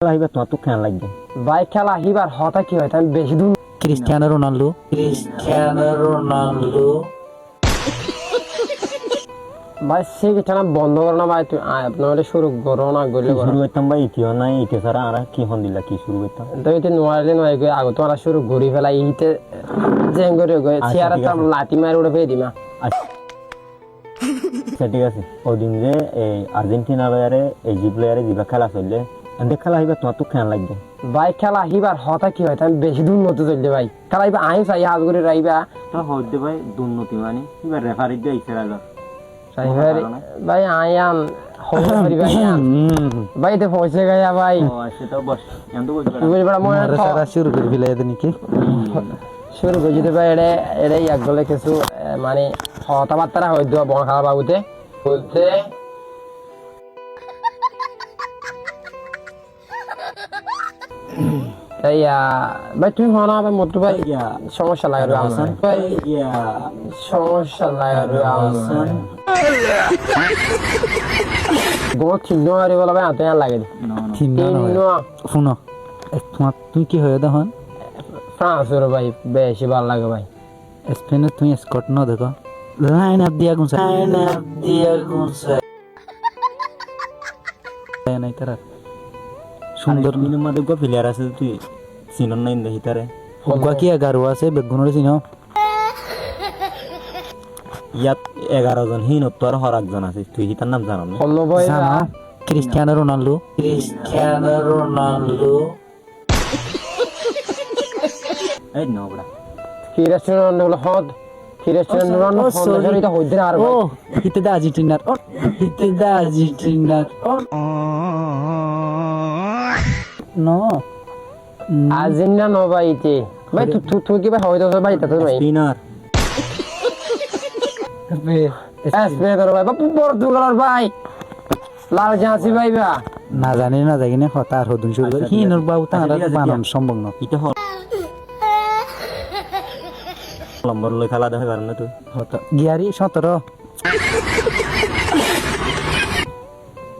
আহিবা তোমার তো কেন লাগবে ভাই খেলা আহিবার হতা কি হয় আমি বেশি দূর ক্রিস্টিয়ানো রোনাল্ডো ভাই সে খেলা বন্ধ করো না ভাই তুই আপনার শুরু করো না গলে শুরু করতাম ভাই ইতিও নাই ইতে ছাড়া আর কি হন দিলা কি শুরু করতাম তো এতে নোয়ারলে নয় গই আগে তোরা শুরু ঘুরি ফেলা ইতে জেং করে গই চেয়ারে তো লাঠি মার উড়ে ফেলে দিমা আচ্ছা ঠিক আছে ওদিন যে এই আর্জেন্টিনা প্লেয়ারে ইজিপ্ট প্লেয়ারে দিবা খেলা চললে এন্ড খেলা আহিবা তোমার তো কেন লাগবে ভাই খেলা আহিবার হতা কি হয় আমি বেশি দূর মতো চলতে ভাই খেলা আহিবা আই চাই হাত করে রাইবা তো হইতে ভাই দুর্নীতি মানে এবার রেফারি দিয়ে ইচ্ছা গেল ভাই আয়ান ভাই তো পয়সা গায়া ভাই সেটা বস এত শুরু করে ফেলে নাকি শুরু করে যদি ভাই এটা এটাই এক গলে কিছু মানে কথাবার্তা হয়তো বন খাওয়া বাবুতে বলতে তাই ভাই তুমি হো না ভাই মোটু ভাই সমস্যা লাগাবে আমার ভাই সমস্যা লাগাবে আমার গো চিহ্ন আরে বলা ভাই আতে লাগে চিহ্ন শুনো তোমার তুমি কি হয়ে দেখুন ফ্রান্সের ভাই বেশি ভালো লাগে ভাই স্পেনের তুমি স্কট ন দেখো লাইন আপ দিয়া গুনছে নাই তারা সুন্দর মিনের মধ্যে গো প্লেয়ার আছে তুই চিনন নাই দেখি তারে গো কি 11 আছে বেগুনের চিনো ইয়াত 11 জন হিন তোর হর একজন আছে তুই কি তার নাম জানো না হলো ভাই ক্রিস্টিয়ানো রোনাল্ডো এই নো বড়া ক্রিস্টিয়ানো রোনাল্ডো হদ ক্রিস্টিয়ানো রোনাল্ডো হদ এটা হইতে আর ও হিতে দা আর্জেন্টিনার নো আর্জেন্টিনা নো ভাই তে ভাই তুই কি ভাই হইতো ভাই তা ভাই স্পিনার স্পিনার ভাই বাপু পর্তুগালের ভাই লাল জাসি ভাই বা না জানি না জানি না কথা আর হদুন শুরু করে হিনর বাবু তারা বানান সম্ভব না এটা লম্বর লই খেলা দেখা পারেন না তুই হতো গিয়ারি 17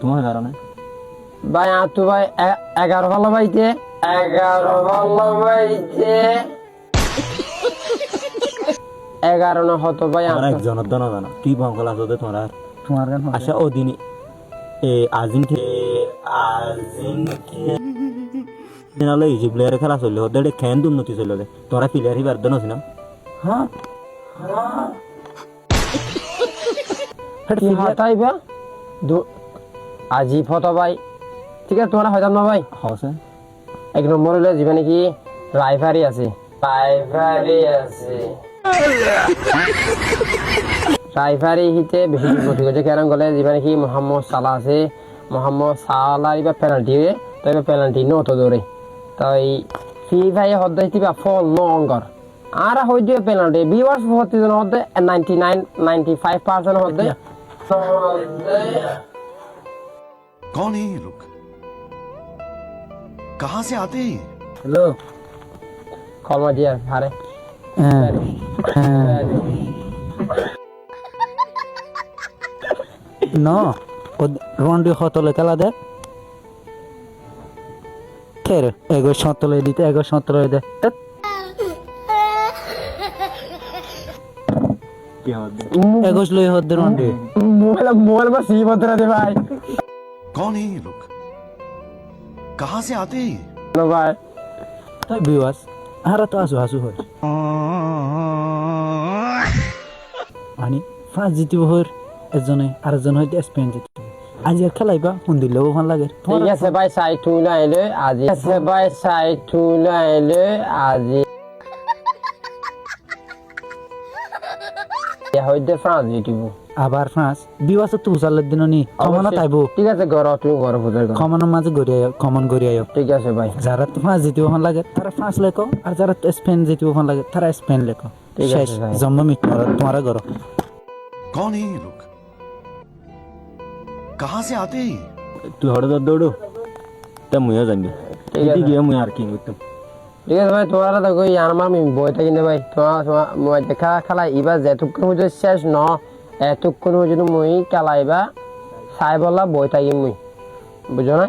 তোমার কারণে ভাই আতু ভাই 11 ভালো ভাইতে 11 ভালো ভাইতে 11 না হতো ভাই আর একজন দনা জানা তুই বঙ্গলা হতে তোমার গান আচ্ছা ও দিন এ আর্জেন্টিনা লই ইজিপ্ট প্লেয়ার খেলা চললে ওদের খেন দুর্নীতি চললে তোরা প্লেয়ার হিবার দন আছে না হ্যাঁ হাতাইবা আজি ফটো ভাই ঠিক আছে তোমরা হইতাম না ভাই হসে এক নম্বর হলে জীবনে কি রাইফারি আছে রাইফারি হিতে বেশি গতি করছে কেন গলে জীবনে কি মোহাম্মদ সালাহ আছে মোহাম্মদ সালাহ এবার পেনাল্টি তবে পেনাল্টি নত দৌড়ে তাই ফিফাই হদ্দে দিবা ফল ন অঙ্কর আর হইতে পেনাল্টি ভিউয়ার্স হতে হদ্দে 95% হদ্দে कौन है ये लोग कहां से आते हैं হ্যালো কলমা দিয়ে হারে No, রোনাল্ডো হতলে খেলা দেখ ফের এগো সতলে দিতে এগো সতলে দে কি হবে এগোস লই হদ রোনাল্ডো মোবাইল বা সি বদরা দে ভাই कौन है ये लोग कहां से आते हैं নো ভাই তাই বিওয়াস আর তো আসু হয় আনি ফ্রান্স জিতিব হর এজনে আরেকজন হইতে স্পেন জিতিব আজ আর খেলাইবা কোন দিলেও ভালো লাগে ঠিক আছে ভাই সাই তুইলা আইলে আজি আছে ভাই সাই তুইলা আইলে আজি হইতে ফ্রান্স জিতিব আবার ফ্রান্স বিওয়াস তো উসালের দিন নি কমনা তাইবো ঠিক আছে গর তুমি গর বুঝাই গর কমনের মাঝে কমন গড়িয়ায় ঠিক আছে ভাই যারা তো ফ্রান্স জিতিব ভালো লাগে তারা ফ্রান্স লেখো আর যারা স্পেন জিতিব ভালো লাগে তারা স্পেন লেখো ঠিক আছে ভাই জন্ম মিট তোমারা গর कौन है ये लोग कहां से आते हैं তুই হড় দৌড়ো তা মুইও জানি ঠিক আছে গিয়ে মুই আর কি করতাম ঠিক আছে ভাই তোমারা তো কই আর আমি বইটা কিনে ভাই তোমার মই দেখা খেলা ইবা যেটুকু মুই শেষ ন এতক্ষণ যদি মুই খেলাইবা চাই বলা বইটা মুই বুঝো না